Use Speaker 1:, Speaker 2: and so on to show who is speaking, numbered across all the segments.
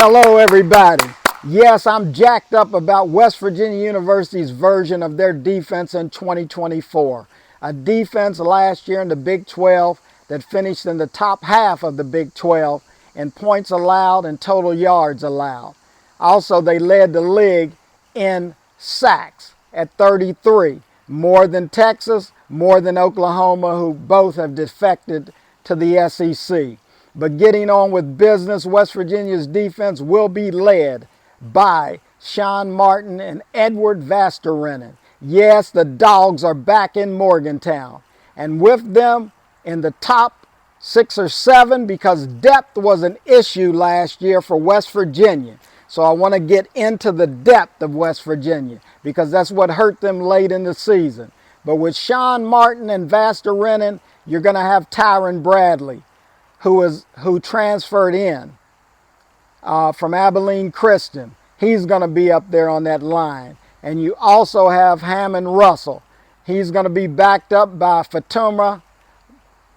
Speaker 1: Hello, everybody. Yes, I'm jacked up about West Virginia University's version of their defense in 2024. A defense last year in the Big 12 that finished in the top half of the Big 12 in points allowed and total yards allowed. Also, they led the league in sacks at 33, more than Texas, more than Oklahoma, who both have defected to the SEC. But getting on with business, West Virginia's defense will be led by Sean Martin and Edward Vasterinen. Yes, the Dogs are back in Morgantown. And with them in the top 6 or 7, because depth was an issue last year for West Virginia. So I want to get into the depth of West Virginia because that's what hurt them late in the season. But with Sean Martin and Vasterinen, you're going to have Tyron Bradley, who transferred in from Abilene Christian. He's going to be up there on that line. And you also have Hammond Russell. He's going to be backed up by Fatuma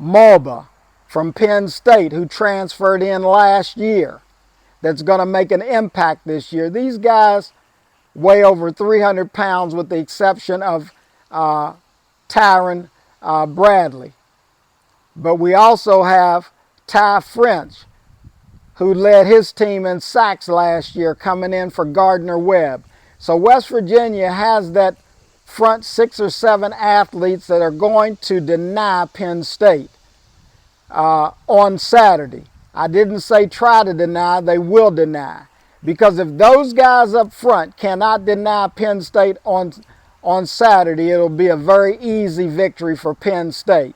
Speaker 1: Moba from Penn State, who transferred in last year. That's going to make an impact this year. These guys weigh over 300 pounds with the exception of Tyron Bradley. But we also have Ty French, who led his team in sacks last year, coming in for Gardner Webb. So West Virginia has that front 6 or 7 athletes that are going to deny Penn State on Saturday. I didn't say try to deny, they will deny. Because if those guys up front cannot deny Penn State on Saturday, it'll be a very easy victory for Penn State.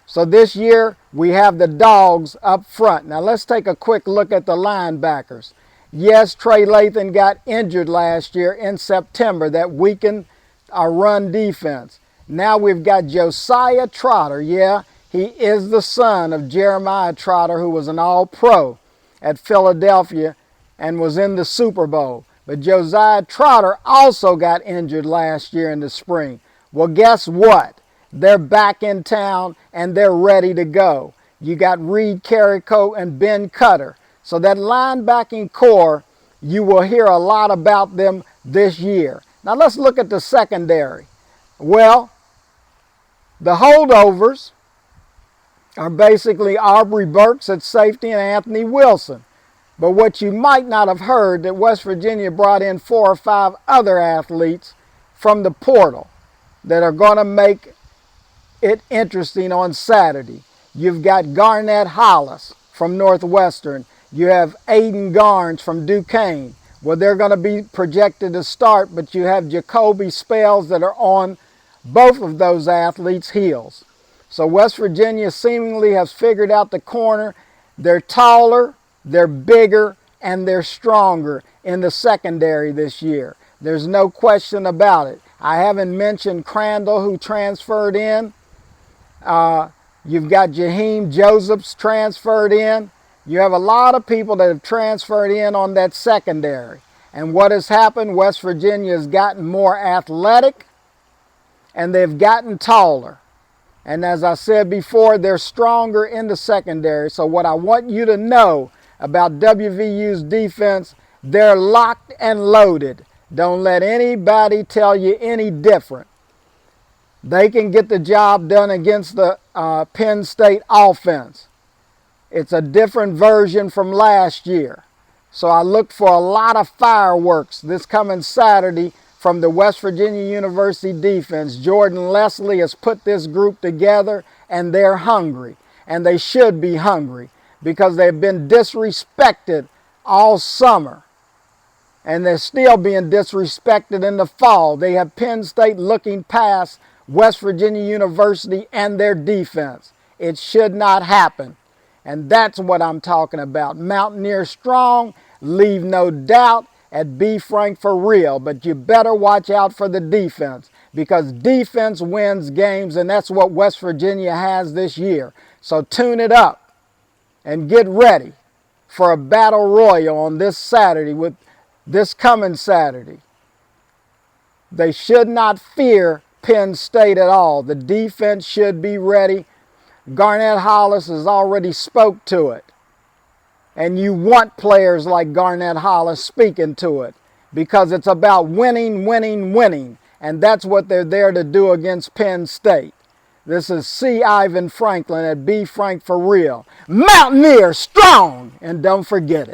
Speaker 1: So this year, we have the Dogs up front. Now let's take a quick look at the linebackers. Yes, Trey Lathan got injured last year in September. That weakened our run defense. Now we've got Josiah Trotter. Yeah, he is the son of Jeremiah Trotter, who was an All-Pro at Philadelphia and was in the Super Bowl. But Josiah Trotter also got injured last year in the spring. Well, guess what? They're back in town and they're ready to go. You got Reed Carrico and Ben Cutter. So that linebacking core, you will hear a lot about them this year. Now let's look at the secondary. Well, the holdovers are basically Aubrey Burks at safety and Anthony Wilson. But what you might not have heard, that West Virginia brought in 4 or 5 other athletes from the portal that are going to make it interesting on Saturday. You've got Garnett Hollis from Northwestern. You have Aiden Garnes from Duquesne. Well, they're going to be projected to start, but you have Jacoby Spells that are on both of those athletes' heels. So West Virginia seemingly has figured out the corner. They're taller, they're bigger, and they're stronger in the secondary this year. There's no question about it. I haven't mentioned Crandall, who transferred in. You've got Jaheim Josephs transferred in. You have a lot of people that have transferred in on that secondary. And what has happened, West Virginia has gotten more athletic and they've gotten taller. And as I said before, they're stronger in the secondary. So what I want you to know about WVU's defense, they're locked and loaded. Don't let anybody tell you any different. They can get the job done against the Penn State offense. It's a different version from last year. So I look for a lot of fireworks this coming Saturday from the West Virginia University defense. Jordan Leslie has put this group together and they're hungry. And they should be hungry because they've been disrespected all summer. And they're still being disrespected in the fall. They have Penn State looking past West Virginia University and their defense. It should not happen. And that's what I'm talking about. Mountaineer strong, leave no doubt, and be frank for real. But you better watch out for the defense because defense wins games, and that's what West Virginia has this year. So tune it up and get ready for a battle royal on this Saturday, with this coming Saturday. They should not fear Penn State at all. The defense should be ready. Garnett Hollis has already spoke to it. And you want players like Garnett Hollis speaking to it, because it's about winning, winning, winning. And that's what they're there to do against Penn State. This is C. Ivan Franklin at B. Frank for Real. Mountaineer strong, and don't forget it.